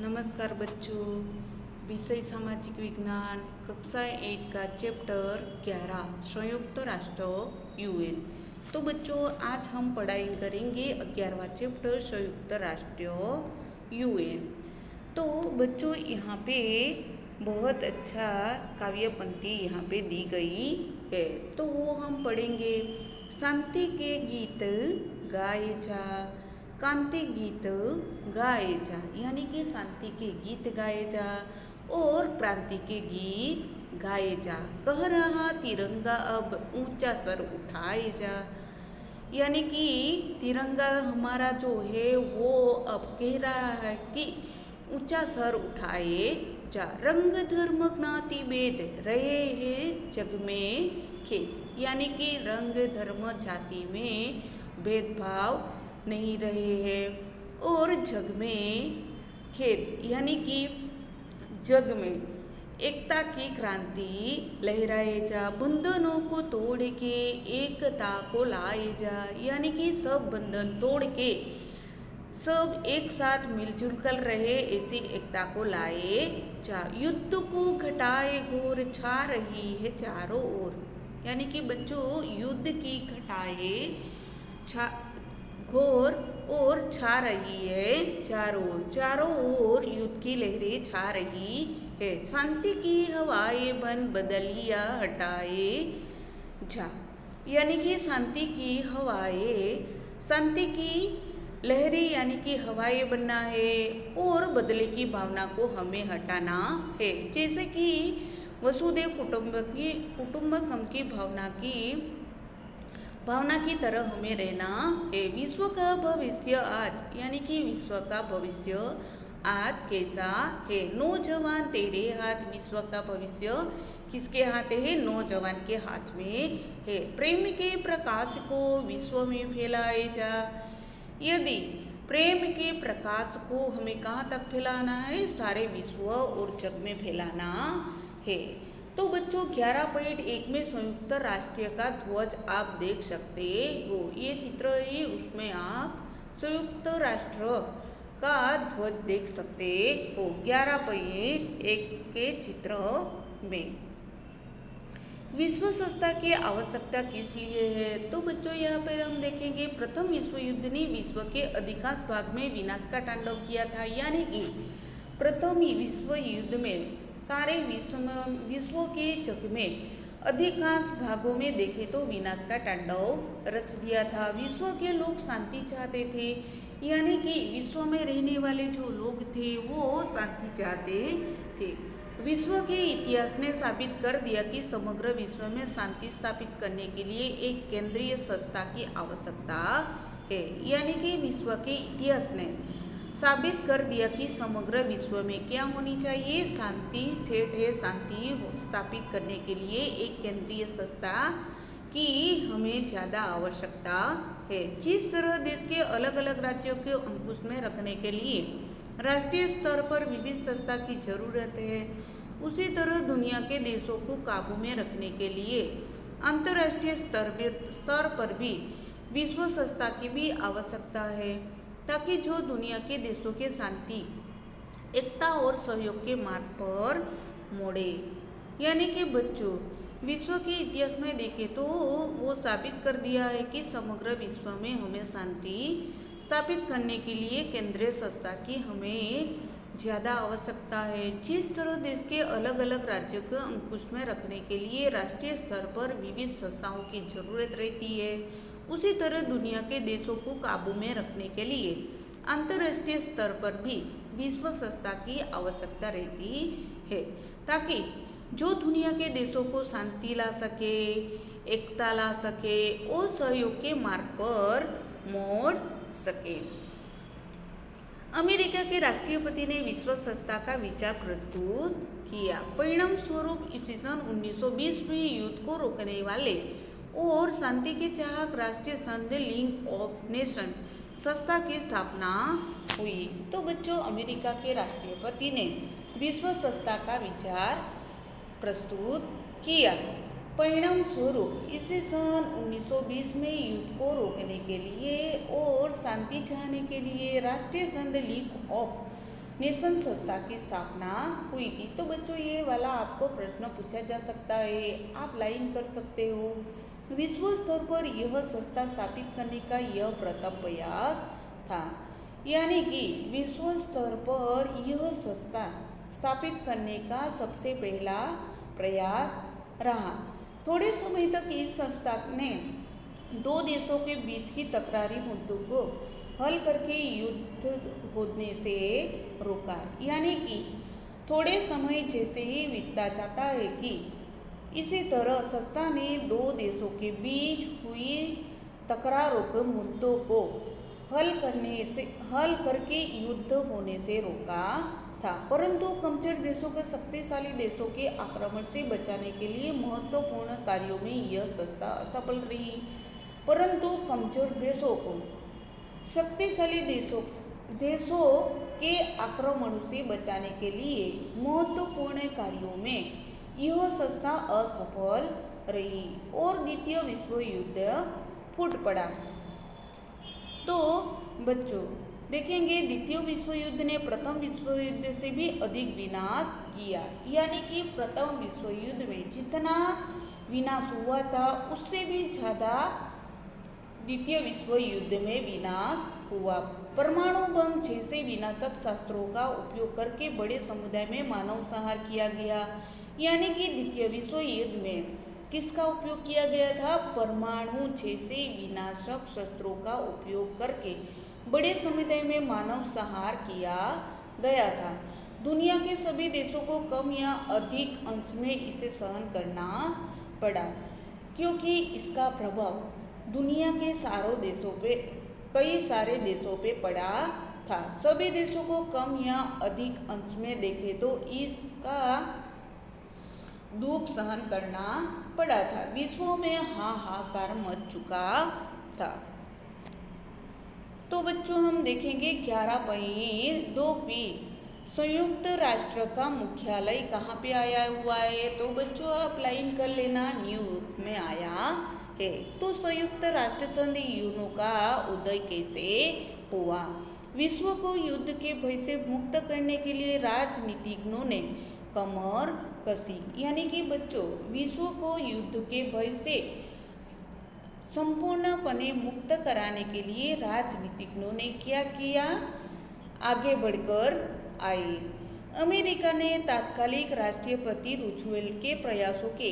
नमस्कार बच्चों। विषय सामाजिक विज्ञान कक्षा 1 का चैप्टर 11 संयुक्त राष्ट्र यूएन। तो बच्चों आज हम पढ़ाई करेंगे 11वां चैप्टर संयुक्त राष्ट्र यूएन। तो बच्चों यहाँ पे बहुत अच्छा काव्य पंक्ति यहाँ पे दी गई है, तो वो हम पढ़ेंगे। शांति के गीत गाए जा, कांति गीत गाए जा, यानी कि शांति के गीत गाए जा और क्रांति के गीत गाए जा। कह रहा तिरंगा अब ऊंचा सर उठाए जा, यानी कि तिरंगा हमारा जो है वो अब कह रहा है कि ऊंचा सर उठाए जा। रंग धर्म ज्ञाति भेद रहे हैं जग में खेद, यानी कि रंग धर्म जाति में भेदभाव नहीं रहे हैं और जग में खेद, यानी कि जग में एकता की क्रांति लहराए जा। बंधनों को तोड़ के एकता को लाए जा, यानी कि सब बंधन तोड़ के सब एक साथ मिलजुल कर रहे, ऐसी एकता को लाए जा। युद्ध को घटाए घोर छा रही है चारों ओर, यानी कि बच्चों युद्ध की घटाए घोर और छा रही है चारों ओर युद्ध की लहरें छा रही है। शांति की हवाएं बन बदलिया हटाए जा, यानी कि शांति की हवाएं, शांति की लहरें यानी कि हवाएं बनना है और बदले की भावना को हमें हटाना है। जैसे कि वसुदेव कुटुंबकम की भावना की तरह हमें रहना है। विश्व का भविष्य आज, यानी कि विश्व का भविष्य आज कैसा है। नौजवान तेरे हाथ, विश्व का भविष्य किसके हाथ है? नौजवान के हाथ में है। प्रेम के प्रकाश को विश्व में फैलाए जा, यदि प्रेम के प्रकाश को हमें कहाँ तक फैलाना है? सारे विश्व और जग में फैलाना है। तो बच्चों 11.1 में संयुक्त राष्ट्र का ध्वज आप देख सकते हो, ये चित्र है, उसमें आप संयुक्त राष्ट्र का ध्वज देख सकते हो 11.1 के चित्र में। विश्व संस्था की आवश्यकता किस लिए है? तो बच्चों यहाँ पर हम देखेंगे प्रथम विश्व युद्ध ने विश्व के अधिकांश भाग में विनाश का तांडव किया था, यानी कि प्रथम विश्व युद्ध में सारे विश्व के जग में अधिकांश भागों में देखे तो विनाश का तांडव रच दिया था। विश्व के लोग शांति चाहते थे, यानी कि विश्व में रहने वाले जो लोग थे वो शांति चाहते थे। विश्व के इतिहास ने साबित कर दिया कि समग्र विश्व में शांति स्थापित करने के लिए एक केंद्रीय संस्था की आवश्यकता है, यानी कि विश्व के इतिहास ने साबित कर दिया कि समग्र विश्व में क्या होनी चाहिए? शांति ठेठ है। शांति स्थापित करने के लिए एक केंद्रीय संस्था की हमें ज़्यादा आवश्यकता है। जिस तरह देश के अलग अलग राज्यों के अंकुश में रखने के लिए राष्ट्रीय स्तर पर विविध संस्था की जरूरत है, उसी तरह दुनिया के देशों को काबू में रखने के लिए अंतर्राष्ट्रीय स्तर पर भी विश्व संस्था की भी आवश्यकता है, ताकि जो दुनिया के देशों के शांति, एकता और सहयोग के मार्ग पर मोड़े। यानी कि बच्चों विश्व के इतिहास में देखें तो वो साबित कर दिया है कि समग्र विश्व में हमें शांति स्थापित करने के लिए केंद्रीय संस्था की हमें ज़्यादा आवश्यकता है। जिस तरह देश के अलग अलग राज्यों को अंकुश में रखने के लिए राष्ट्रीय स्तर पर विविध संस्थाओं की जरूरत रहती है, उसी तरह दुनिया के देशों को काबू में रखने के लिए अंतर्राष्ट्रीय स्तर पर भी विश्व संस्था की आवश्यकता रहती है, ताकि जो दुनिया के देशों को शांति ला सके, एकता ला सके और सहयोग के मार्ग पर मोड़ सके। अमेरिका के राष्ट्रपति ने विश्व संस्था का विचार प्रस्तुत किया। परिणाम स्वरूप ईस्वी सन 1920 में युद्ध को रोकने वाले और शांति के चाहक राष्ट्रीय संघ लीग ऑफ नेशन संस्था की स्थापना हुई। तो बच्चों अमेरिका के राष्ट्रपति ने विश्व संस्था का विचार प्रस्तुत किया। परिणाम स्वरूप ईस्वी सन 1920 में युद्ध को रोकने के लिए और शांति चाहने के लिए राष्ट्रीय संघ लीग ऑफ नेशन संस्था की स्थापना हुई थी। तो बच्चों ये वाला आपको प्रश्न पूछा जा सकता है, आप लाइन कर सकते हो। विश्व स्तर पर यह संस्था स्थापित करने का यह प्रथम प्रयास था, यानी कि विश्व स्तर पर यह संस्था स्थापित करने का सबसे पहला प्रयास रहा। थोड़े समय तक इस संस्था ने दो देशों के बीच की तकरारी मुद्दों को हल करके युद्ध होने से रोका, यानी कि थोड़े समय जैसे ही बीतता जाता है कि इसी तरह संस्था ने दो देशों के बीच हुई तकरारों के मुद्दों को हल करके युद्ध होने से रोका था। परंतु कमजोर देशों को शक्तिशाली देशों के आक्रमण से बचाने के लिए महत्वपूर्ण कार्यों में यह संस्था असफल रही। परंतु कमजोर देशों को शक्तिशाली देशों के आक्रमणों से बचाने के लिए महत्वपूर्ण कार्यों में यह संस्था असफल रही और द्वितीय विश्व युद्ध फूट पड़ा। तो बच्चों देखेंगे, द्वितीय विश्व युद्ध ने प्रथम विश्व युद्ध से भी अधिक विनाश किया, यानी कि प्रथम विश्व युद्ध में जितना विनाश हुआ था उससे भी ज़्यादा द्वितीय विश्व युद्ध में विनाश हुआ। परमाणु बम जैसे विनाशक शस्त्रों का उपयोग करके बड़े समुदाय में मानव संहार किया गया, यानी कि द्वितीय विश्व युद्ध में किसका उपयोग किया गया था? परमाणु जैसे विनाशक शस्त्रों का उपयोग करके बड़े समुदाय में मानव संहार किया गया था। दुनिया के सभी देशों को कम या अधिक अंश में इसे सहन करना पड़ा, क्योंकि इसका प्रभाव दुनिया के कई सारे देशों पे पड़ा था। सभी देशों को कम या अधिक अंश में देखें तो इसका दुख सहन करना पड़ा था। विश्व में हाहाकार मच चुका था। तो बच्चों हम देखेंगे 11.2 संयुक्त राष्ट्र का मुख्यालय कहाँ पे आया हुआ है? तो बच्चों आप लाइन कर लेना, न्यूयॉर्क में आया है। तो संयुक्त राष्ट्र संधि यूनो का उदय कैसे हुआ? विश्व को युद्ध के भय से मुक्त करने के लिए राजनीतिज्ञों ने कमर कसी, यानी कि बच्चों विश्व को युद्ध के भय से संपूर्णपणे मुक्त कराने के लिए राजनीतिज्ञों ने क्या किया? आगे बढ़कर आए। अमेरिका ने तात्कालिक राष्ट्रपति रूजवेल्ट के प्रयासों के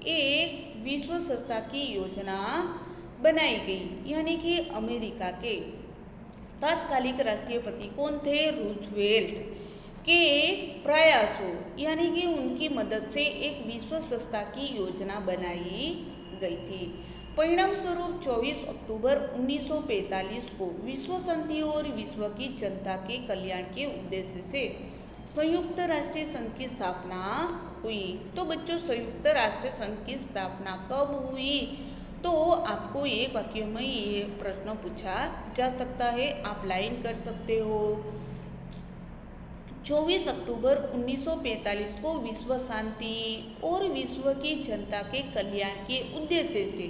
एक विश्व संस्था की योजना बनाई गई, यानी कि अमेरिका के तात्कालिक राष्ट्रपति कौन थे? रूजवेल्ट के प्रयासों, यानी कि उनकी मदद से एक विश्व संस्था की योजना बनाई गई थी। परिणाम स्वरूप 24 अक्टूबर 1945 को विश्व शांति और विश्व की जनता के कल्याण के उद्देश्य से संयुक्त राष्ट्र संघ की स्थापना हुई। तो बच्चों संयुक्त राष्ट्र संघ की स्थापना कब हुई? तो आपको एक वाक्य में ये प्रश्न पूछा जा सकता है, आप लाइन कर सकते हो। 24 अक्टूबर 1945 को विश्व शांति और विश्व की जनता के कल्याण के उद्देश्य से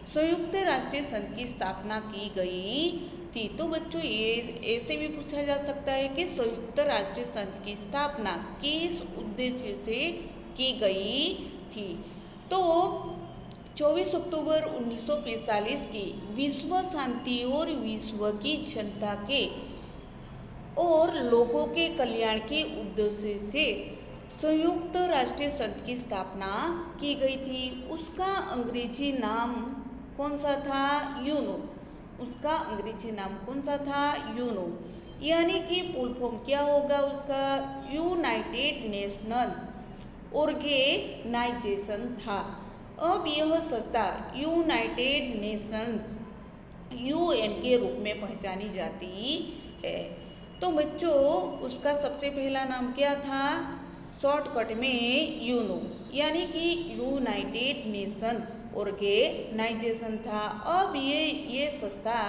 संयुक्त राष्ट्र संघ की स्थापना की गई थी। तो बच्चों ये ऐसे भी पूछा जा सकता है कि संयुक्त राष्ट्र संघ की स्थापना किस उद्देश्य से की गई थी? तो 24 अक्टूबर 1945 की विश्व शांति और विश्व की जनता के और लोगों के कल्याण के उद्देश्य से संयुक्त राष्ट्र संघ की स्थापना की गई थी। उसका अंग्रेजी नाम कौन सा था? यूनो। उसका अंग्रेजी नाम कौन सा था? यूनो, यानी कि फुल फॉर्म क्या होगा उसका? यूनाइटेड नेशंस ऑर्गेनाइजेशन था। अब यह संस्था यूनाइटेड नेशंस यूएन के रूप में पहचानी जाती है। तो बच्चों उसका सबसे पहला नाम क्या था? शॉर्टकट में यूनो, यानी कि यूनाइटेड नेशंस ऑर्गेनाइजेशन था। अब ये संस्था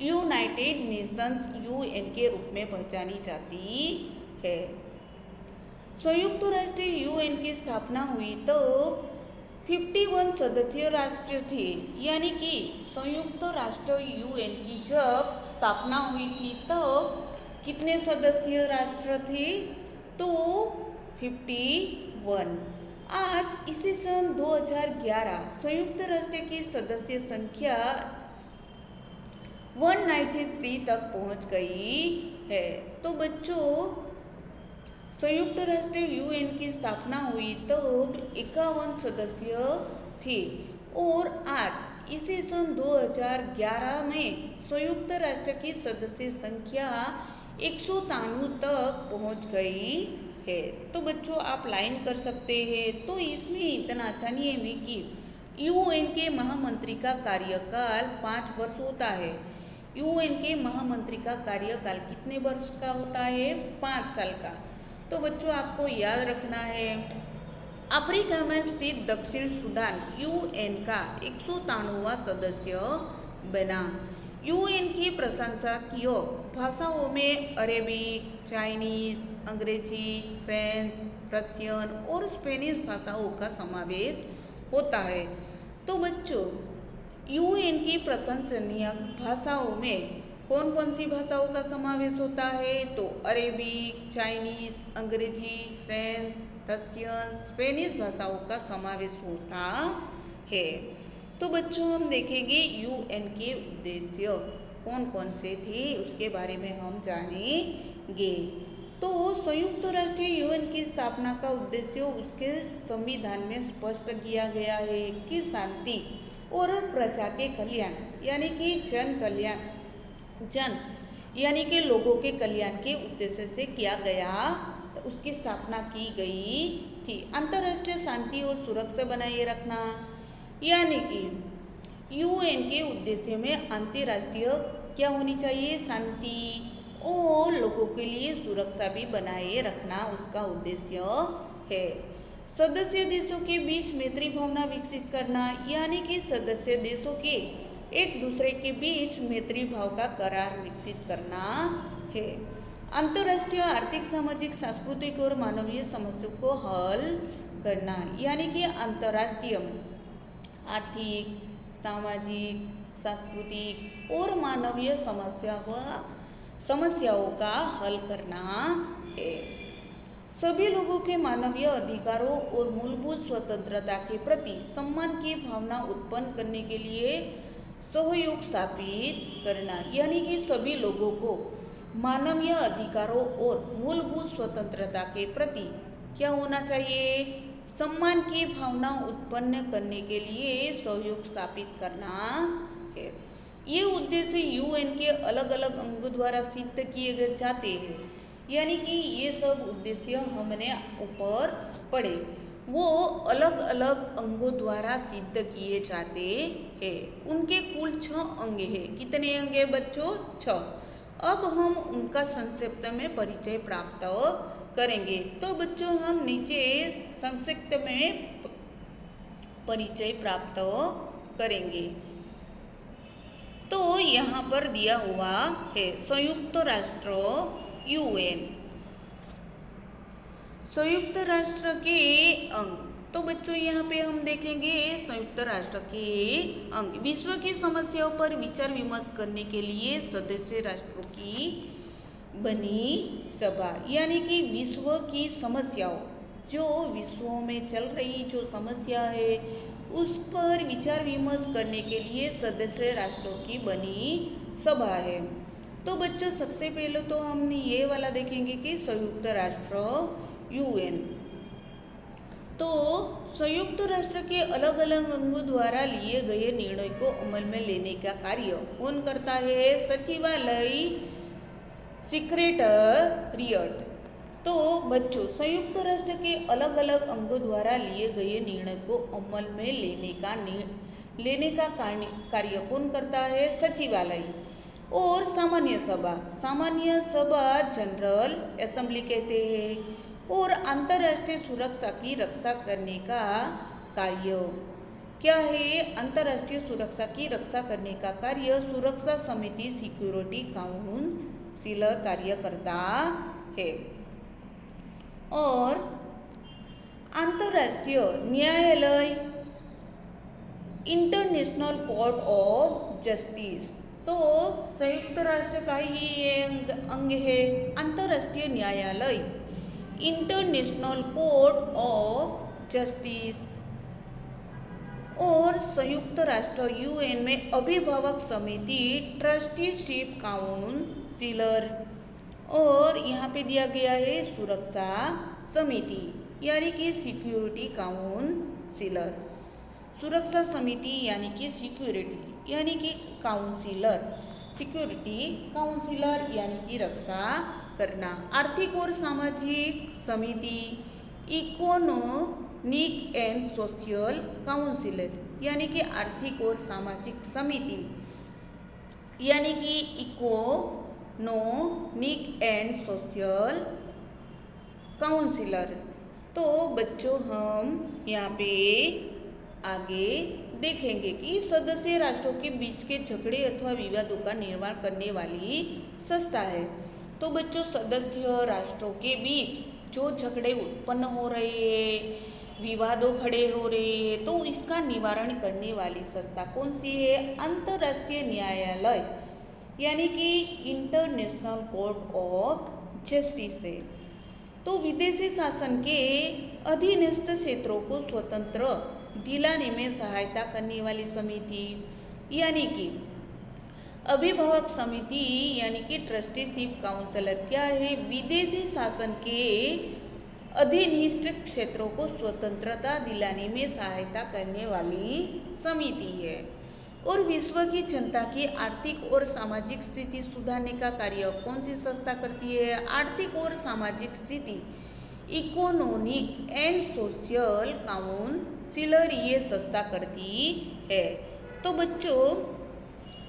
यूनाइटेड नेशंस यूएन के रूप में पहचानी जाती है। संयुक्त राष्ट्र यूएन की स्थापना हुई तो 51 सदस्य राष्ट्र थे, यानी कि संयुक्त राष्ट्र यूएन की जब स्थापना हुई थी तो कितने सदस्यीय राष्ट्र थे? तो 51। आज इसी सन 2011 संयुक्त राष्ट्र की सदस्य संख्या 193 तक पहुंच गई है। तो बच्चों, संयुक्त राष्ट्र यूएन की स्थापना हुई तब 51 सदस्य थे और आज इसी सन 2011 में संयुक्त राष्ट्र की सदस्य संख्या 193 तक पहुंच गई है। तो बच्चों, आप लाइन कर सकते हैं। तो इसमें इतना अच्छा नियम है कि यूएन के महामंत्री का कार्यकाल 5 वर्ष होता है। यूएन के महामंत्री का कार्यकाल कितने वर्ष का होता है? 5 साल का। तो बच्चों, आपको याद रखना है, अफ्रीका में स्थित दक्षिण सूडान यूएन का 193वां सदस्य बना। यूएन की प्रशंसकीय भाषाओं में अरेबिक, चाइनीज, अंग्रेजी, फ्रेंच, रशियन और स्पेनिश भाषाओं का समावेश होता है। तो बच्चों, यूएन की प्रशंसनीय भाषाओं में कौन कौन सी भाषाओं का समावेश होता है? तो अरेबिक, चाइनीज, अंग्रेजी, फ्रेंच, रशियन, स्पेनिश भाषाओं का समावेश होता है। तो बच्चों, हम देखेंगे यूएन के उद्देश्य कौन कौन से थे, उसके बारे में हम जानेंगे। तो संयुक्त राष्ट्र यूएन की स्थापना का उद्देश्य उसके संविधान में स्पष्ट किया गया है कि शांति और प्रजा के कल्याण यानी कि यानी कि लोगों के कल्याण के उद्देश्य से किया गया, तो उसकी स्थापना की गई थी। अंतर्राष्ट्रीय शांति और सुरक्षा बनाए रखना, यानी कि यूएन के उद्देश्य में अंतर्राष्ट्रीय क्या होनी चाहिए? शांति और लोगों के लिए सुरक्षा भी बनाए रखना उसका उद्देश्य है। सदस्य देशों के बीच मैत्री भावना विकसित करना, यानी कि सदस्य देशों के एक दूसरे के बीच मैत्री भाव का करार विकसित करना है। अंतर्राष्ट्रीय आर्थिक, सामाजिक, सांस्कृतिक और मानवीय समस्याओं को हल करना, यानी कि अंतर्राष्ट्रीय आर्थिक, सामाजिक, सांस्कृतिक और मानवीय समस्याओं का हल करना है। सभी लोगों के मानवीय अधिकारों और मूलभूत स्वतंत्रता के प्रति सम्मान की भावना उत्पन्न करने के लिए सहयोग स्थापित करना, यानी कि सभी लोगों को मानवीय अधिकारों और मूलभूत स्वतंत्रता के प्रति क्या होना चाहिए? सम्मान की भावना उत्पन्न करने के लिए सहयोग स्थापित करना है। ये उद्देश्य यूएन के अलग अलग अंगों द्वारा सिद्ध किए जाते हैं, यानी कि ये सब उद्देश्य हमने ऊपर पढ़े, वो अलग अलग अंगों द्वारा सिद्ध किए जाते हैं। उनके कुल 6 अंग हैं। कितने अंग हैं बच्चों? 6। अब हम उनका संक्षिप्त में परिचय प्राप्त करेंगे। तो बच्चों, हम नीचे संक्षिप्त में परिचय प्राप्त करेंगे। तो यहाँ पर दिया हुआ है संयुक्त राष्ट्र यूएन, संयुक्त राष्ट्र के अंग। तो बच्चों, यहाँ पे हम देखेंगे संयुक्त राष्ट्र के अंग। विश्व की समस्याओं पर विचार विमर्श करने के लिए सदस्य राष्ट्रों की बनी सभा, यानी कि विश्व की समस्याओं, जो विश्व में चल रही जो समस्या है उस पर विचार विमर्श करने के लिए सदस्य राष्ट्रों की बनी सभा है। तो बच्चों, सबसे पहले तो हम ये वाला देखेंगे कि संयुक्त राष्ट्र यूएन। तो संयुक्त राष्ट्र के अलग अलग अंगों द्वारा लिए गए निर्णय को अमल में लेने का कार्य कौन करता है? सचिवालय, सेक्रेटेरिएट। तो बच्चों, संयुक्त राष्ट्र के अलग अलग अंगों द्वारा लिए गए निर्णय को अमल में लेने का कार्य कौन करता है? सचिवालय। और सामान्य सभा जनरल असेंबली कहते हैं। और अंतर्राष्ट्रीय सुरक्षा की रक्षा करने का कार्य क्या है? अंतर्राष्ट्रीय सुरक्षा की रक्षा करने का कार्य सुरक्षा समिति, सिक्योरिटी काउंसिल कार्य करता है। और अंतर्राष्ट्रीय न्यायालय, इंटरनेशनल कोर्ट ऑफ जस्टिस, तो संयुक्त राष्ट्र का ही ये अंग है अंतर्राष्ट्रीय न्यायालय, इंटरनेशनल कोर्ट ऑफ जस्टिस। और संयुक्त राष्ट्र यूएन में अभिभावक समिति, ट्रस्टीशिप काउंसिलर। और यहाँ पे दिया गया है सुरक्षा समिति यानी कि सिक्योरिटी काउंसिलर। सुरक्षा समिति यानी कि सिक्योरिटी यानी कि काउंसिलर, सिक्योरिटी काउंसिलर यानी कि रक्षा करना। आर्थिक और सामाजिक समिति, इकोनॉमिक एंड सोशल काउंसिलर यानी कि आर्थिक और सामाजिक समिति यानी कि इकोनॉमिक एंड सोशल काउंसिलर। तो बच्चों हम यहाँ पे आगे देखेंगे कि सदस्य राष्ट्रों के बीच के झगड़े अथवा विवादों का निर्माण करने वाली संस्था है। तो बच्चों सदस्य राष्ट्रों के बीच जो झगड़े उत्पन्न हो रहे हैं, विवादों खड़े हो रहे हैं, तो इसका निवारण करने वाली संस्था कौन सी है? अंतर्राष्ट्रीय न्यायालय यानी कि इंटरनेशनल कोर्ट ऑफ जस्टिस है। तो विदेशी शासन के अधीनस्थ क्षेत्रों को स्वतंत्र दिलाने में सहायता करने वाली समिति यानी कि अभिभावक समिति यानी कि ट्रस्टीशिप काउंसिलर क्या है? विदेशी शासन के अधीनस्थ क्षेत्रों को स्वतंत्रता दिलाने में सहायता करने वाली समिति है। और विश्व की जनता की आर्थिक और सामाजिक स्थिति सुधारने का कार्य कौन सी संस्था करती है? आर्थिक और सामाजिक स्थिति इकोनॉमिक एंड सोशल काउंसिलर ये संस्था करती है। तो बच्चों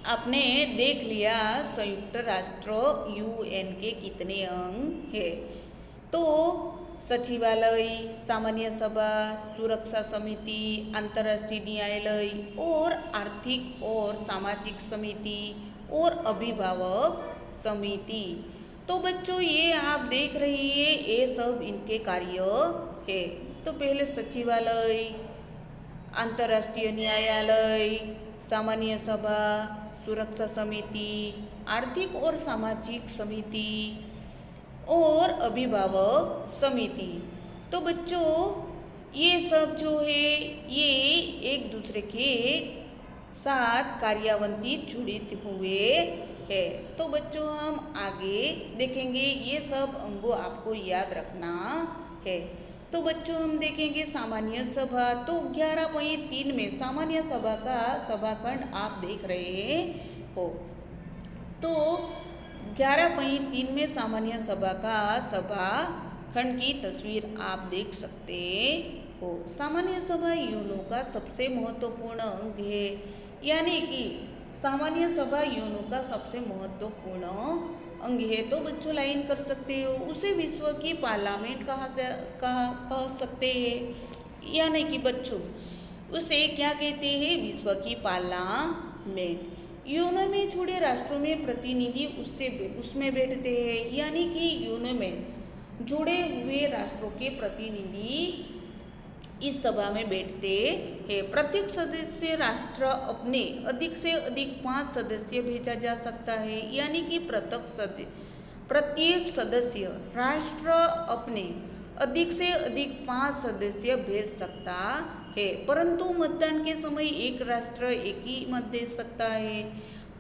आपने देख लिया संयुक्त राष्ट्र यूएन के कितने अंग है। तो सचिवालय, सामान्य सभा, सुरक्षा समिति, अंतर्राष्ट्रीय न्यायालय और आर्थिक और सामाजिक समिति और अभिभावक समिति। तो बच्चों ये आप देख रही है ये सब इनके कार्य है। तो पहले सचिवालय, अंतर्राष्ट्रीय न्यायालय, सामान्य सभा, सुरक्षा समिति, आर्थिक और सामाजिक समिति और अभिभावक समिति। तो बच्चों ये सब जो है ये एक दूसरे के साथ कार्यान्वित जुड़े हुए है। तो बच्चों हम आगे देखेंगे ये सब अंगों आपको याद रखना है। तो बच्चों हम देखेंगे सामान्य सभा। तो 11.3 में सामान्य सभा का सभाखंड आप देख रहे हो। तो 11.3 में सामान्य सभा का सभाखंड की तस्वीर आप देख सकते हो। सामान्य सभा यूएन का सबसे महत्वपूर्ण अंग है यानी कि सामान्य सभा यूएन का सबसे महत्वपूर्ण अंग है। तो बच्चों लाइन कर सकते हो। उसे विश्व की पार्लियामेंट कह सकते हैं यानी कि बच्चों उसे क्या कहते हैं? विश्व की पार्लियामेंट। यूएन में जुड़े राष्ट्रों में प्रतिनिधि उसमें बैठते हैं यानी कि यूएन में जुड़े हुए राष्ट्रों के प्रतिनिधि इस सभा में बैठते हैं। प्रत्येक सदस्य राष्ट्र अपने अधिक से अधिक 5 सदस्य भेजा जा सकता है यानी कि प्रत्येक सदस्य राष्ट्र अपने अधिक से अधिक 5 सदस्य भेज सकता है। परंतु मतदान के समय एक राष्ट्र एक ही मत दे सकता है।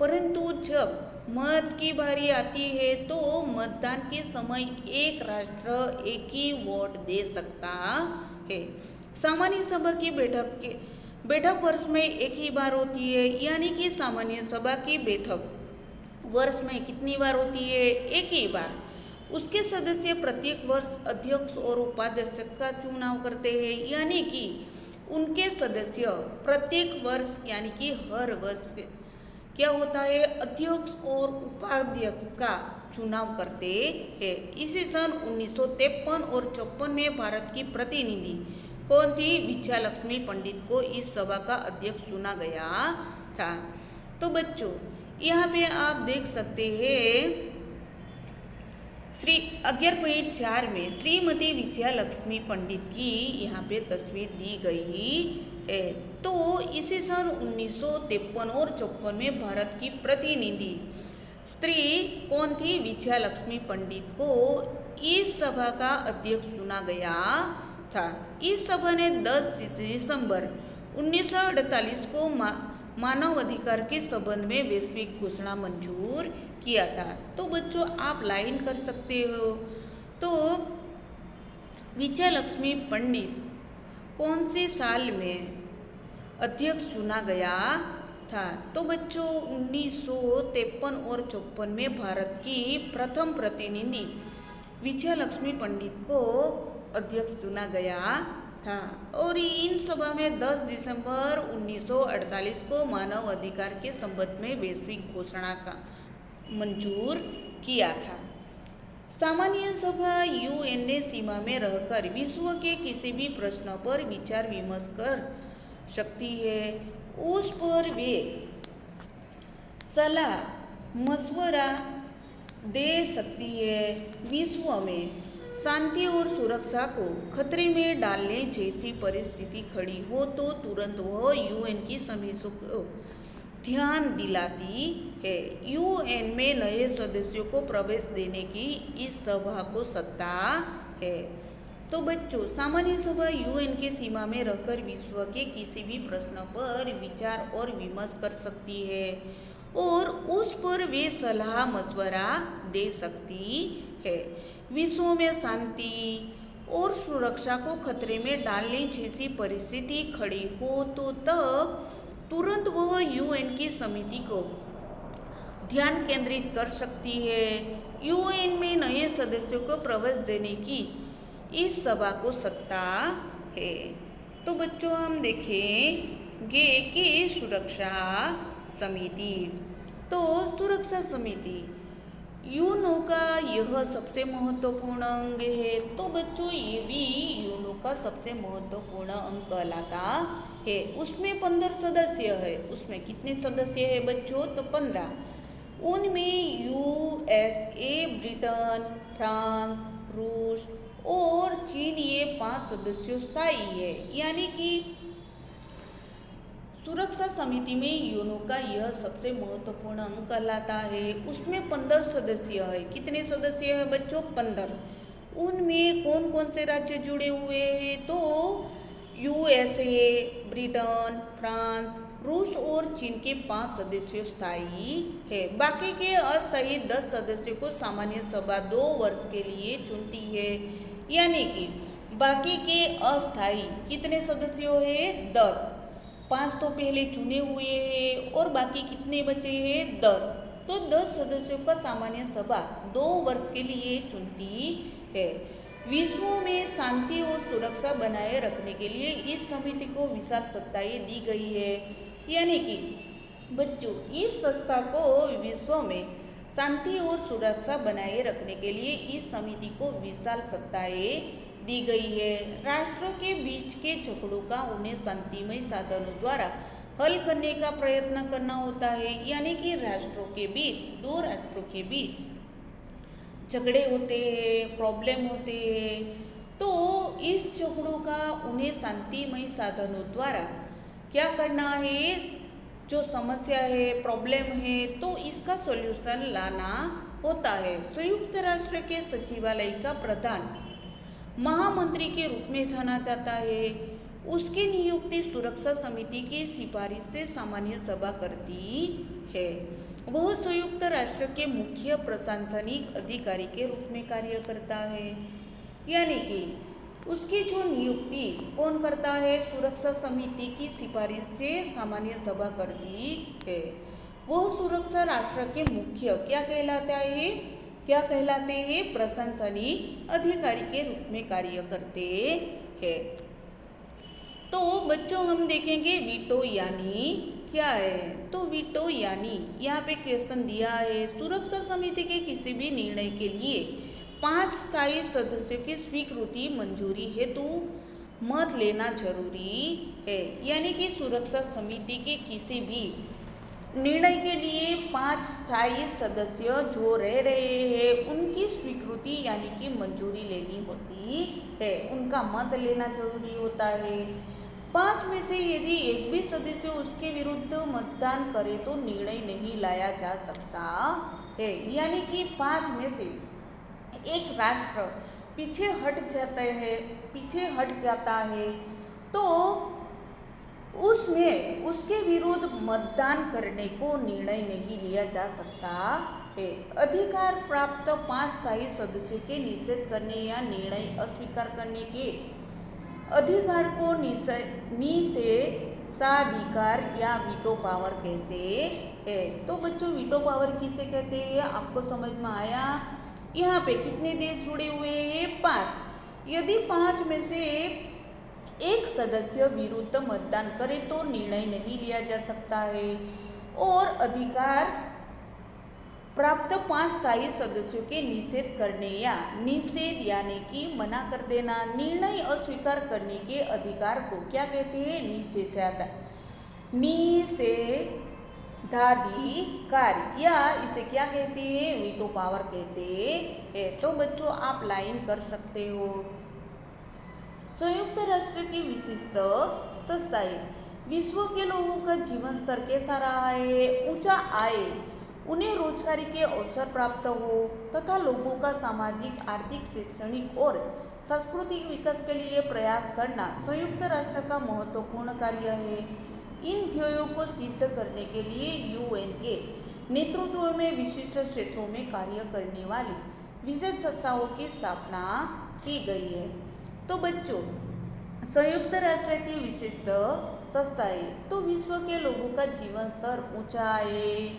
परंतु जब मत की बारी आती है तो मतदान के समय एक राष्ट्र एक ही वोट दे सकता है। सामान्य सभा की बैठक वर्ष में एक ही बार होती है यानी कि सामान्य सभा की बैठक वर्ष में कितनी बार होती है? एक ही बार। उसके सदस्य प्रत्येक वर्ष अध्यक्ष और उपाध्यक्ष का चुनाव करते हैं यानी कि उनके सदस्य प्रत्येक वर्ष यानी कि हर वर्ष क्या होता है? अध्यक्ष और उपाध्यक्ष का चुनाव करते हैं। इसी सन 1953 और 54 में भारत की प्रतिनिधि कौन थी? विजयालक्ष्मी पंडित को इस सभा का अध्यक्ष चुना गया था। तो बच्चों यहाँ पे आप देख सकते हैं 11.4 में श्रीमती विजयालक्ष्मी पंडित की यहाँ पे तस्वीर दी गई है। तो इसी सन 1953 और 54 में भारत की प्रतिनिधि स्त्री कौन थी? विजयालक्ष्मी पंडित को इस सभा का अध्यक्ष चुना गया था। इस सभा ने 10 दिसंबर 1948 को मानव अधिकार के संबंध में वैश्विक घोषणा मंजूर किया था। तो बच्चों आप लाइन कर सकते हो। तो विजयालक्ष्मी पंडित कौन से साल में अध्यक्ष चुना गया था? तो बच्चों 1953 और 54 में भारत की प्रथम प्रतिनिधि विजयालक्ष्मी पंडित को अध्यक्ष चुना गया था। और इन सभा में 10 दिसंबर 1948 को मानव अधिकार के संबंध में वैश्विक घोषणा का मंजूर किया था। सामान्य सभा यूएन सीमा में रहकर विश्व के किसी भी प्रश्न पर विचार विमर्श कर सकती है, उस पर वे सलाह मशवरा दे सकती है। विश्व में शांति और सुरक्षा को खतरे में डालने जैसी परिस्थिति खड़ी हो तो तुरंत वह यूएन की समितियों को ध्यान दिलाती है। यूएन में नए सदस्यों को प्रवेश देने की इस सभा को सत्ता है। तो बच्चों सामान्य सभा यूएन के सीमा में रहकर विश्व के किसी भी प्रश्न पर विचार और विमर्श कर सकती है और उस पर वे सलाह मशवरा दे सकती है। विश्व में शांति और सुरक्षा को खतरे में डालने जैसी परिस्थिति खड़ी हो तो तब तुरंत वह यूएन की समिति को ध्यान केंद्रित कर सकती है। यूएन में नए सदस्यों को प्रवेश देने की इस सभा को सत्ता है। तो बच्चों हम देखेंगे कि सुरक्षा समिति। तो सुरक्षा समिति यूएनओ का यह सबसे महत्वपूर्ण अंग है। तो बच्चों ये भी यूएनओ का सबसे महत्वपूर्ण अंग कहलाता है। उसमें 15 सदस्य है। उसमें कितने सदस्य है बच्चों? तो 15। उनमें यूएसए, ब्रिटेन, फ्रांस, रूस और चीन ये 5 सदस्य स्थायी है। यानी कि सुरक्षा समिति में यूएनओ का यह सबसे महत्वपूर्ण अंग कहलाता है। उसमें 15 सदस्य है। कितने सदस्य है बच्चों? 15। उनमें कौन कौन से राज्य जुड़े हुए हैं? तो यूएसए, ब्रिटेन, फ्रांस, रूस और चीन के 5 सदस्य स्थायी है। बाकी के अस्थायी 10 सदस्यों को सामान्य सभा 2 वर्ष के लिए चुनती है। यानी कि बाकी के अस्थायी कितने सदस्य हैं? 10। 5 तो पहले चुने हुए हैं और बाकी कितने बचे हैं? 10। तो 10 सदस्यों का सामान्य सभा 2 वर्ष के लिए चुनती है। विश्व में शांति और सुरक्षा बनाए रखने के लिए इस समिति को विशाल सत्ताएं दी गई है। यानी कि बच्चों इस संस्था को विश्व में शांति और सुरक्षा बनाए रखने के लिए इस समिति को विशाल सत्ताएं दी गई है। राष्ट्रों के बीच के झगड़ों का उन्हें शांतिमय साधनों द्वारा हल करने का प्रयत्न करना होता है। यानी कि राष्ट्रों के बीच, 2 राष्ट्रों के बीच झगड़े होते हैं, प्रॉब्लम होते हैं, तो इस झगड़ों का उन्हें शांतिमय साधनों द्वारा क्या करना है? जो समस्या है, प्रॉब्लम है, तो इसका सॉल्यूशन लाना होता है। संयुक्त राष्ट्र के सचिवालय का प्रधान महामंत्री के रूप में जाना जाता है। उसकी नियुक्ति सुरक्षा समिति की सिफारिश से सामान्य सभा करती है। वह संयुक्त राष्ट्र के मुख्य प्रशासनिक अधिकारी के रूप में कार्य करता है। यानी कि उसकी जो नियुक्ति कौन करता है? सुरक्षा समिति की सिफारिश से सामान्य सभा करती है। वह सुरक्षा राष्ट्र के मुख्य क्या कहलाते हैं? प्रशासनिक अधिकारी के रूप में कार्य करते हैं। तो बच्चों हम देखेंगे वीटो यानी क्या है। तो वीटो यानी यहाँ पे क्वेश्चन दिया है, सुरक्षा समिति के किसी भी निर्णय के लिए 5 स्थायी सदस्यों की स्वीकृति मंजूरी हेतु मत लेना जरूरी है। यानी कि सुरक्षा समिति के किसी भी निर्णय के लिए 5 स्थायी सदस्य जो रह रहे हैं उनकी स्वीकृति यानी कि मंजूरी लेनी होती है, उनका मत लेना जरूरी होता है। 5 में से यदि एक भी सदस्य उसके विरुद्ध मतदान करे तो निर्णय नहीं लाया जा सकता है। यानी कि 5 में से एक राष्ट्र पीछे हट जाता है तो उसमें उसके विरुद्ध मतदान करने को निर्णय नहीं लिया जा सकता है। अधिकार प्राप्त 5 स्थायी सदस्यों के निषेध करने या निर्णय अस्वीकार करने के अधिकार को निषेधाधिकार या वीटो पावर कहते हैं। तो बच्चों वीटो पावर किसे कहते हैं आपको समझ में आया। यहाँ पे कितने देश जुड़े हुए हैं 5। यदि 5 में से एक सदस्य विरुद्ध मतदान करे तो निर्णय नहीं लिया जा सकता है। और अधिकार प्राप्त 5 स्थायी सदस्यों के निषेध करने या निषेध यानी कि मना कर देना, निर्णय अस्वीकार करने के अधिकार को क्या कहते हैं निषेधाधिकार या इसे क्या कहते हैं वीटो पावर कहते हैं। तो बच्चों आप लाइन कर सकते हो। संयुक्त राष्ट्र की विशिष्ट संस्थाएं विश्व के लोगों का जीवन स्तर कैसा रहा है, ऊंचा आए, उन्हें रोजगारी के अवसर प्राप्त हो तथा लोगों का सामाजिक, आर्थिक, शैक्षणिक और सांस्कृतिक विकास के लिए प्रयास करना संयुक्त राष्ट्र का महत्वपूर्ण कार्य है। इन ध्येयों को सिद्ध करने के लिए यूएन के नेतृत्व में विशिष्ट क्षेत्रों में कार्य करने वाली विशेष संस्थाओं की स्थापना की गई है। तो बच्चों संयुक्त राष्ट्र की विशिष्ट संस्थाएं तो विश्व के लोगों का जीवन स्तर ऊंचा आए,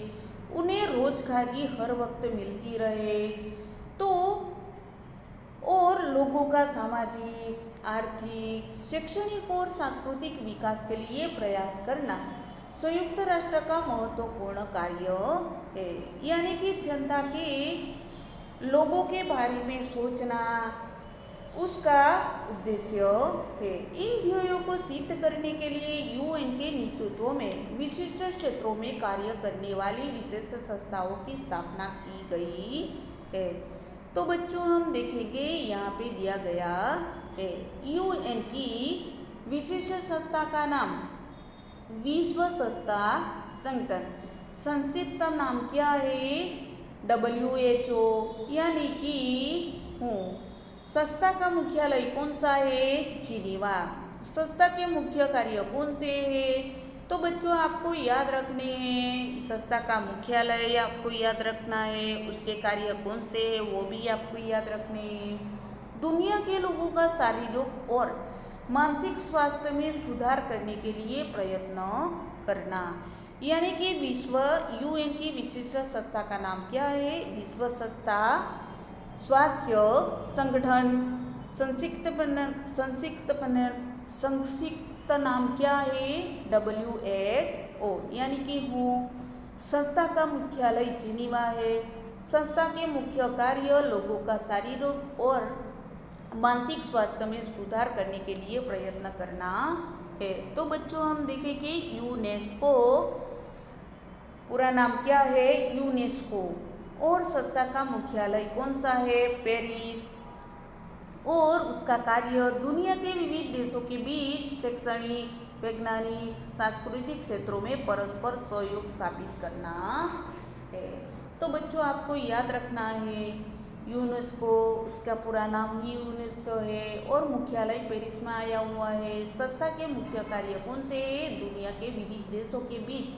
उन्हें रोजगारी हर वक्त मिलती रहे तो और लोगों का सामाजिक, आर्थिक, शैक्षणिक और सांस्कृतिक विकास के लिए प्रयास करना संयुक्त राष्ट्र का महत्वपूर्ण कार्य है। यानी कि जनता के लोगों के बारे में सोचना उसका उद्देश्य है। इन ध्येयों को सिद्ध करने के लिए यूएन के नेतृत्व में विशिष्ट क्षेत्रों में कार्य करने वाली विशेष संस्थाओं की स्थापना की गई है। तो बच्चों हम देखेंगे यहाँ पे दिया गया है यूएन की विशेष संस्था का नाम विश्व संस्था संगठन, संक्षिप्त नाम क्या है WHO। यानी कि संस्था का मुख्यालय कौन सा है जिनीवा। संस्था के मुख्य कार्य कौन से हैं तो बच्चों आपको याद रखने हैं। संस्था का मुख्यालय आपको याद रखना है, उसके कार्य कौन से हैं वो भी आपको याद रखने हैं। दुनिया के लोगों का शारीरिक और मानसिक स्वास्थ्य में सुधार करने के लिए प्रयत्न करना। यानी कि विश्व यूएन की विशिष्ट संस्था का नाम क्या है विश्व संस्था स्वास्थ्य संगठन। संक्षिप्त नाम क्या है WHO। यानी कि संस्था का मुख्यालय जिनीवा है। संस्था के मुख्य कार्य लोगों का शारीरिक और मानसिक स्वास्थ्य में सुधार करने के लिए प्रयत्न करना है। तो बच्चों हम देखेंगे यूनेस्को पूरा नाम क्या है यूनेस्को। और संस्था का मुख्यालय कौन सा है पेरिस। और उसका कार्य दुनिया के विविध देशों के बीच शैक्षणिक, वैज्ञानिक, सांस्कृतिक क्षेत्रों में परस्पर सहयोग स्थापित करना है। तो बच्चों आपको याद रखना है यूनेस्को, उसका पूरा नाम ही यूनेस्को है और मुख्यालय पेरिस में आया हुआ है। संस्था के मुख्य कार्य कौन से हैं दुनिया के विविध देशों के बीच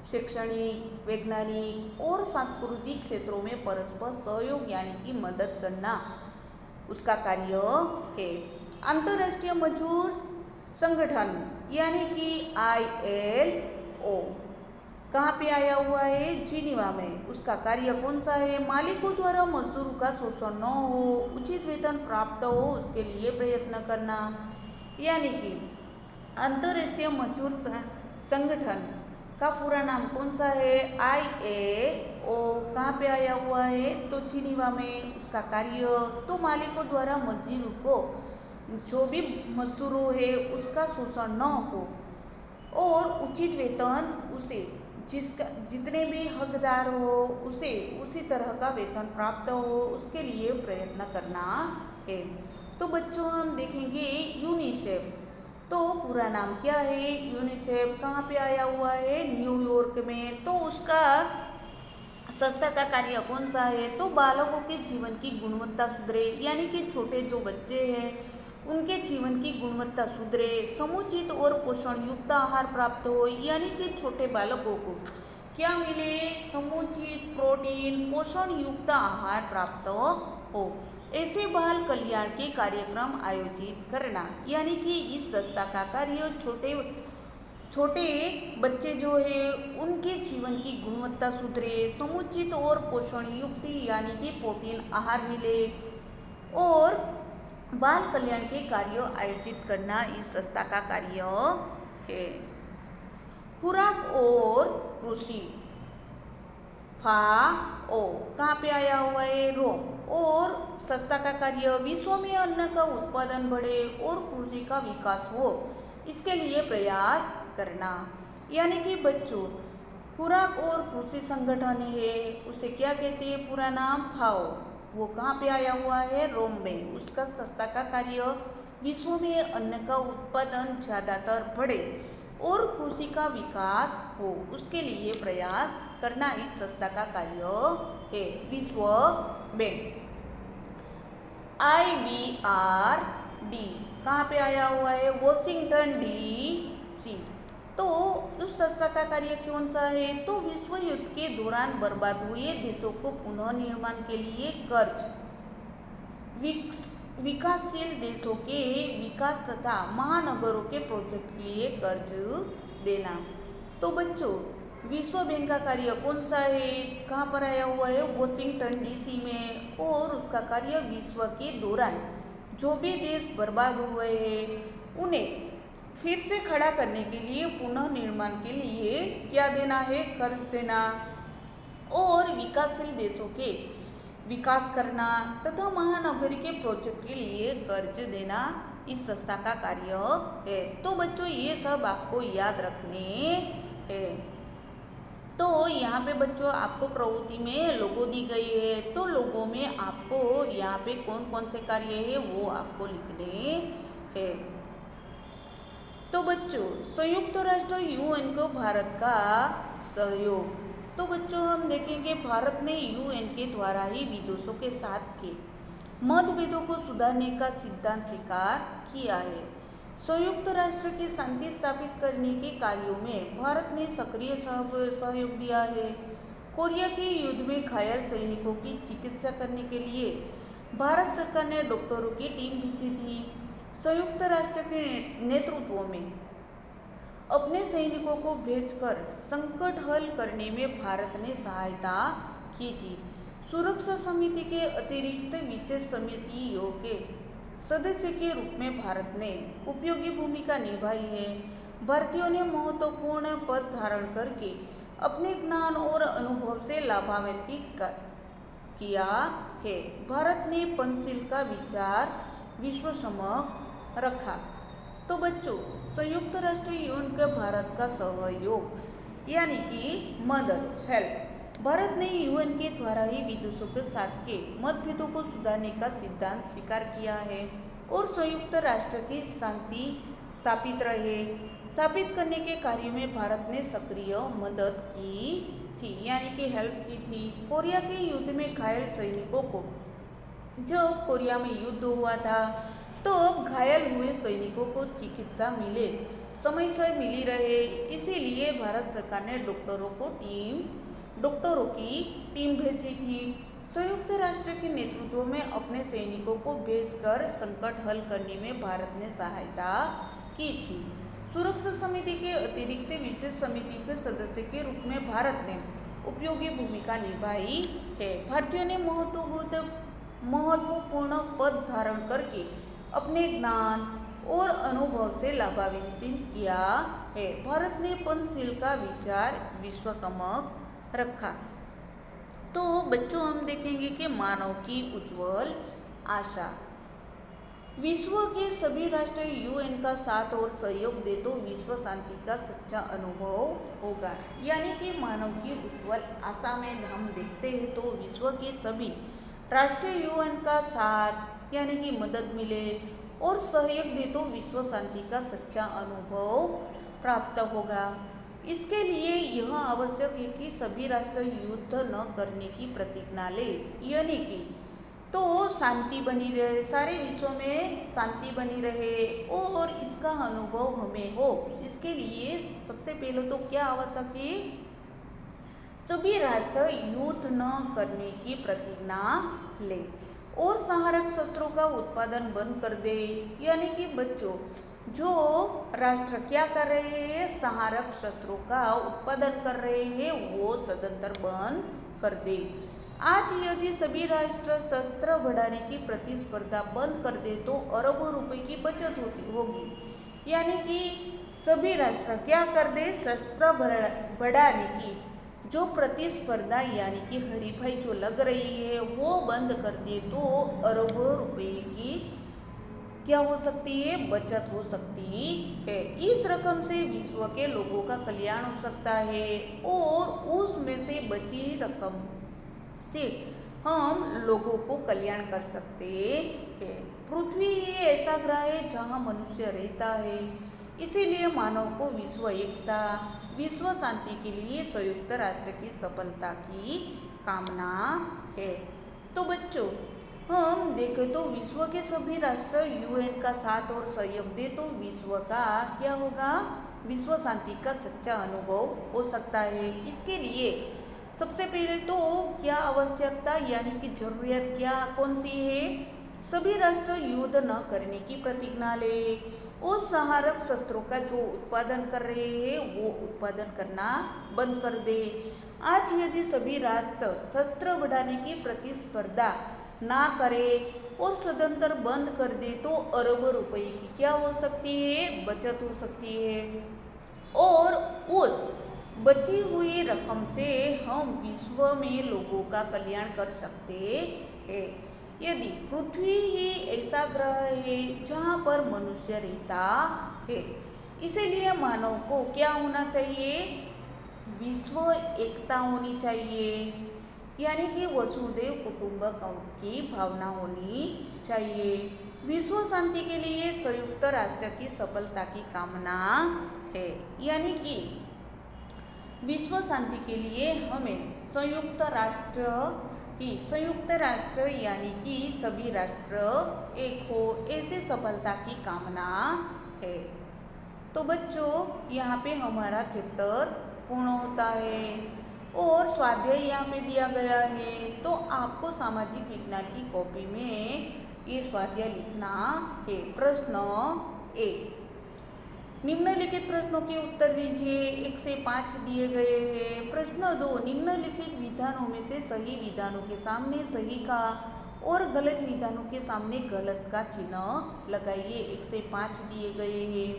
शैक्षणिक, वैज्ञानिक और सांस्कृतिक क्षेत्रों में परस्पर सहयोग यानी कि मदद करना उसका कार्य है। अंतर्राष्ट्रीय मजदूर संगठन यानी कि ILO कहाँ पे आया हुआ है जिनीवा में। उसका कार्य कौन सा है मालिकों द्वारा मजदूरों का शोषण न हो, उचित वेतन प्राप्त हो उसके लिए प्रयत्न करना। यानी कि अंतर्राष्ट्रीय मजदूर संगठन का पूरा नाम कौन सा है ILO। कहाँ पे आया हुआ है तो जिनीवा में। उसका कार्य तो मालिकों द्वारा मजदूरों को जो भी मजदूरों है उसका शोषण न हो और उचित वेतन उसे जितने भी हकदार हो उसे उसी तरह का वेतन प्राप्त हो उसके लिए प्रयत्न करना है। तो बच्चों हम देखेंगे यूनिसेफ। तो पूरा नाम क्या है? यूनिसेफ कहाँ पे आया हुआ है? न्यूयॉर्क में। तो उसका संस्था का कार्य कौन सा है? तो बालकों के जीवन की गुणवत्ता सुधरे, यानी कि छोटे जो बच्चे हैं उनके जीवन की गुणवत्ता सुधरे, समुचित और पोषण युक्त आहार प्राप्त हो, यानी कि छोटे बालकों को क्या मिले? समुचित प्रोटीन पोषण युक्त आहार प्राप्त हो, ऐसे बाल कल्याण के कार्यक्रम आयोजित करना, यानी कि इस संस्था का कार्य छोटे बच्चे जो है उनके जीवन की गुणवत्ता सुधरे, समुचित और पोषण युक्त यानी कि प्रोटीन आहार मिले और बाल कल्याण के कार्य आयोजित करना इस संस्था का कार्य है। खुराक और कृषि FAO कहाँ पे आया हुआ है? रोम। और संस्था का कार्य विश्व में अन्न का उत्पादन बढ़े और कृषि का विकास हो, इसके लिए प्रयास करना, यानी कि बच्चों खुराक और कृषि संगठन है उसे क्या कहते हैं? पूरा नाम FAO। वो कहाँ पे आया हुआ है? रोम में। उसका संस्था का कार्य विश्व में अन्न का उत्पादन ज़्यादातर बढ़े और कृषि का विकास हो, उसके लिए प्रयास करना इस संस्था का कार्य है। विश्व बैंक IBRD कहाँ पे आया हुआ है? Washington DC। तो उस संस्था का कार्य कौन सा है? तो विश्व युद्ध के दौरान बर्बाद हुए देशों को पुनः निर्माण के लिए कर्ज, विकासशील देशों के विकास तथा महानगरों के प्रोजेक्ट के लिए कर्ज देना। तो बच्चों विश्व बैंक का कार्य कौन सा है? कहाँ पर आया हुआ है? वॉशिंगटन DC में। और उसका कार्य विश्व के दौरान जो भी देश बर्बाद हुए हैं उन्हें फिर से खड़ा करने के लिए, पुनः निर्माण के लिए क्या देना है? कर्ज देना और विकासशील देशों के विकास करना तथा महानगरी के प्रोजेक्ट के लिए कर्ज देना इस संस्था का कार्य है। तो बच्चों ये सब आपको याद रखने हैं। तो यहाँ पे बच्चों आपको प्रवृत्ति में लोगो दी गई है, तो लोगों में आपको यहाँ पे कौन कौन से कार्य है वो आपको लिखने हैं। तो बच्चों संयुक्त राष्ट्र UN को भारत का सहयोग। तो बच्चों हम देखेंगे भारत ने UN के द्वारा ही विदेशों के साथ के मतभेदों को सुधारने का सिद्धांत स्वीकार किया है। संयुक्त राष्ट्र की शांति स्थापित करने के कार्यों में भारत ने सक्रिय सहयोग दिया है। कोरिया के युद्ध में घायल सैनिकों की चिकित्सा करने के लिए भारत सरकार ने डॉक्टरों की टीम भेजी थी। संयुक्त राष्ट्र के नेतृत्व में अपने सैनिकों को भेजकर संकट हल करने में भारत ने सहायता की थी। सुरक्षा समिति के अतिरिक्त विशेष समितियों के सदस्य के रूप में भारत ने उपयोगी भूमिका निभाई है। भारतीयों ने महत्वपूर्ण पद धारण करके अपने ज्ञान और अनुभव से लाभान्वित किया है। भारत ने पंचशील का विचार विश्व समक्ष रखा। तो बच्चों संयुक्त राष्ट्र UN के भारत का सहयोग यानी कि मदद, हेल्प, भारत ने UN के द्वारा ही विदेशों के साथ के मतभेदों को सुधारने का सिद्धांत स्वीकार किया है और संयुक्त राष्ट्र की शांति स्थापित करने के कार्य में भारत ने सक्रिय मदद की थी, यानी कि हेल्प की थी। कोरिया के युद्ध में घायल सैनिकों को, जब कोरिया में युद्ध हुआ था तो घायल हुए सैनिकों को चिकित्सा मिले, समय से मिली रहे, इसीलिए भारत सरकार ने डॉक्टरों की टीम भेजी थी। संयुक्त राष्ट्र के नेतृत्व में अपने सैनिकों को भेजकर संकट हल करने में भारत ने सहायता की थी। सुरक्षा समिति के अतिरिक्त विशेष समिति के सदस्य के रूप में भारत ने उपयोगी भूमिका निभाई है। भारतीयों ने महत्वपूर्ण पद धारण करके अपने ज्ञान और अनुभव से लाभान्वित किया है। भारत ने पंचशील का विचार विश्व समक्ष रखा। तो बच्चों हम देखेंगे कि मानव की उज्जवल आशा। विश्व के सभी राष्ट्र UN का साथ और सहयोग दे तो विश्व शांति का सच्चा अनुभव होगा, यानी कि मानव की उज्जवल आशा में हम देखते हैं तो विश्व के सभी राष्ट्र UN का साथ यानी कि मदद मिले और सहयोग दे तो विश्व शांति का सच्चा अनुभव प्राप्त होगा। इसके लिए यह आवश्यक है कि सभी राष्ट्र युद्ध न करने की प्रतिज्ञा ले, यानी कि तो शांति बनी रहे, सारे विश्व में शांति बनी रहे और इसका अनुभव हमें हो। इसके लिए सबसे पहले तो क्या आवश्यक है, सभी राष्ट्र युद्ध न करने की प्रतिज्ञा ले और सहारक शस्त्रों का उत्पादन बंद कर दे, यानी कि बच्चों जो राष्ट्र क्या कर रहे हैं, सहारक शस्त्रों का उत्पादन कर रहे हैं वो सदंतर बंद कर दे। आज यदि सभी राष्ट्र शस्त्र बढ़ाने की प्रतिस्पर्धा बंद कर दे तो अरबों रुपए की बचत होगी, यानी कि सभी राष्ट्र क्या कर दे, शस्त्र बढ़ाने की जो प्रतिस्पर्धा यानी कि हरीफाई जो लग रही है वो बंद कर दे तो अरबों रुपए की क्या हो सकती है, बचत हो सकती है। इस रकम से विश्व के लोगों का कल्याण हो सकता है और उसमें से बची रकम से हम लोगों को कल्याण कर सकते हैं। पृथ्वी ये ऐसा ग्रह है जहाँ मनुष्य रहता है, इसीलिए मानव को विश्व एकता, विश्व शांति के लिए संयुक्त राष्ट्र की सफलता की कामना है। तो बच्चों हम देखें तो विश्व के सभी राष्ट्र यूएन का साथ और सहयोग दे तो विश्व का क्या होगा, विश्व शांति का सच्चा अनुभव हो सकता है। इसके लिए सबसे पहले तो क्या आवश्यकता यानी कि जरूरत क्या कौन सी है, सभी राष्ट्र युद्ध न करने की प्रतिज्ञा ले और सहारक शस्त्रों का जो उत्पादन कर रहे हैं वो उत्पादन करना बंद कर दे। आज यदि सभी राष्ट्र शस्त्र बढ़ाने की प्रतिस्पर्धा ना करे और सदंतर बंद कर दे तो अरबों रुपए की क्या हो सकती है, बचत हो सकती है और उस बची हुई रकम से हम विश्व में लोगों का कल्याण कर सकते हैं। यदि पृथ्वी ही ऐसा ग्रह है जहाँ पर मनुष्य रहता है, इसीलिए मानव को क्या होना चाहिए, विश्व एकता होनी चाहिए, यानी कि वसुधैव कुटुंबकम की भावना होनी चाहिए। विश्व शांति के लिए संयुक्त राष्ट्र की सफलता की कामना है, यानी कि विश्व शांति के लिए हमें संयुक्त राष्ट्र यानी कि सभी राष्ट्र एक हो ऐसे सफलता की कामना है। तो बच्चों यहाँ पे हमारा चैप्टर पूर्ण होता है और स्वाध्याय यहाँ पे दिया गया है। तो आपको सामाजिक विज्ञान की कॉपी में ये स्वाध्याय लिखना है। प्रश्न 1, निम्नलिखित प्रश्नों के उत्तर दीजिए। 1 से 5 दिए गए हैं। प्रश्न 2, निम्नलिखित विधानों में से सही विधानों के सामने सही का और गलत विधानों के सामने गलत का चिन्ह लगाइए। 1 से 5 दिए गए हैं।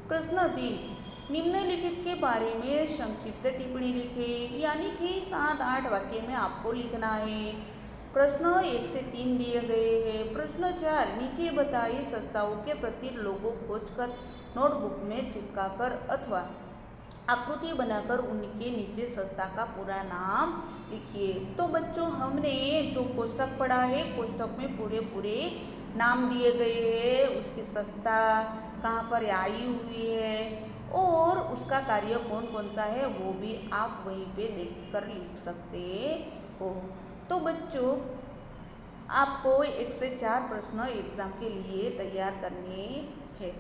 प्रश्न 3, निम्नलिखित के बारे में संक्षिप्त टिप्पणी लिखें, यानी कि 7-8 वाक्य में आपको लिखना है। प्रश्न 1 से 3 दिए गए हैं। प्रश्न 4, नीचे बताए संस्थाओं के प्रति लोगो खोजकर नोटबुक में चिपकाकर अथवा आकृति बनाकर उनके नीचे संस्था का पूरा नाम लिखिए। तो बच्चों हमने जो कोष्ठक पढ़ा है, कोष्ठक में पूरे नाम दिए गए हैं, उसकी संस्था कहाँ पर आई हुई है और उसका कार्य कौन कौन सा है वो भी आप वहीं पे देखकर लिख सकते हो। तो बच्चों आपको 1 से 4 प्रश्न एग्जाम के लिए तैयार करने हैं।